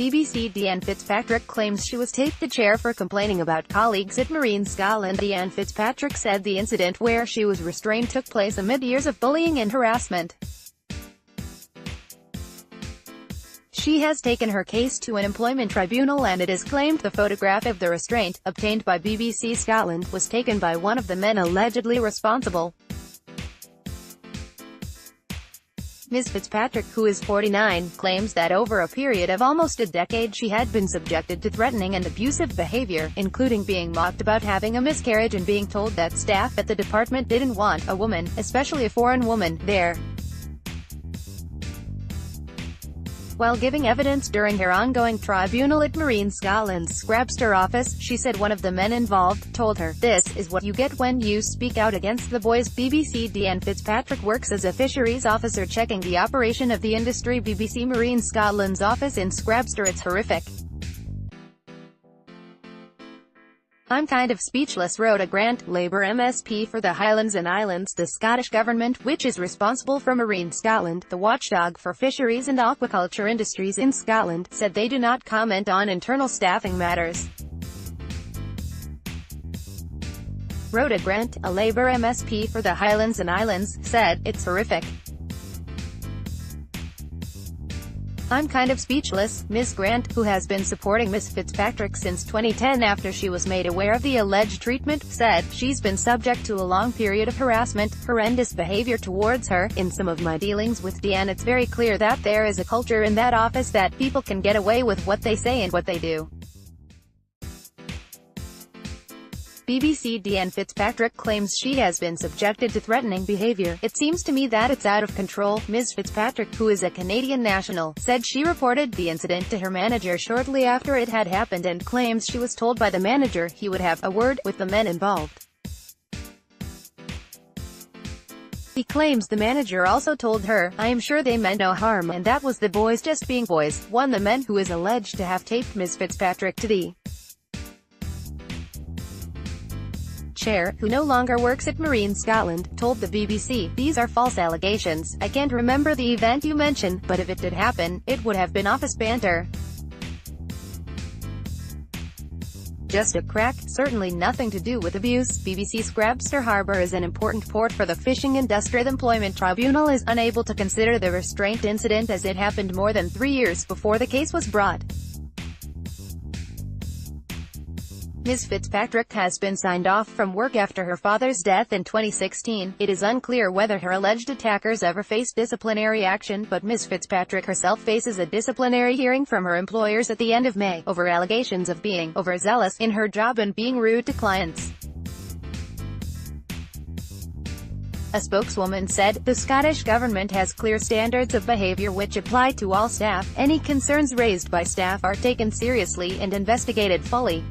BBCDeeAnn Fitzpatrick claims she was taped to chair for complaining about colleagues at Marine ScotlandDeeAnn Fitzpatrick said the incident where she was restrained took place amid years of bullying and harassment. She has taken her case to an employment tribunal and it is claimed the photograph of the restraint, obtained by BBC Scotland, was taken by one of the men allegedly responsible. Ms. Fitzpatrick, who is 49, claims that over a period of almost a decade she had been subjected to threatening and abusive behavior, including being mocked about having a miscarriage and being told that staff at the department didn't want a woman, especially a foreign woman, there. While giving evidence during her ongoing tribunal at Marine Scotland's Scrabster office, she said one of the men involved told her, "This is what you get when you speak out against the boys." BBCDeeAnn Fitzpatrick works as a fisheries officer checking the operation of the industry. BBC Marine Scotland's office in Scrabster. "It's horrific. I'm kind of speechless," Rhoda Grant, Labour MSP for the Highlands and Islands. The Scottish Government, which is responsible for Marine Scotland, the watchdog for fisheries and aquaculture industries in Scotland, said they do not comment on internal staffing matters. Rhoda Grant, a Labour MSP for the Highlands and Islands, said, "It's horrific. I'm kind of speechless." Ms. Grant, who has been supporting Ms. Fitzpatrick since 2010 after she was made aware of the alleged treatment, said, "She's been subject to a long period of harassment, horrendous behavior towards her. In some of my dealings with Deeann, it's very clear that there is a culture in that office that people can get away with what they say and what they do." BBCDeeAnn Fitzpatrick claims she has been subjected to threatening behavior. "It seems to me that it's out of control." Ms. Fitzpatrick, who is a Canadian national, said she reported the incident to her manager shortly after it had happened and claims she was told by the manager he would have a word with the men involved. He claims the manager also told her, "I am sure they meant no harm and that was the boys just being boys." One of the men, who is alleged to have taped Ms. Fitzpatrick to the chair, who no longer works at Marine Scotland, told the BBC, "These are false allegations. I can't remember the event you mention, but if it did happen, it would have been office banter. Just a crack, certainly nothing to do with abuse." BBC Scrabster Harbour is an important port for the fishing industry. The Employment Tribunal is unable to consider the restraint incident as it happened more than 3 years before the case was brought. Ms. Fitzpatrick has been signed off from work after her father's death in 2016. It is unclear whether her alleged attackers ever faced disciplinary action, but Ms. Fitzpatrick herself faces a disciplinary hearing from her employers at the end of May, over allegations of being overzealous in her job and being rude to clients. A spokeswoman said, "The Scottish Government has clear standards of behaviour which apply to all staff. Any concerns raised by staff are taken seriously and investigated fully."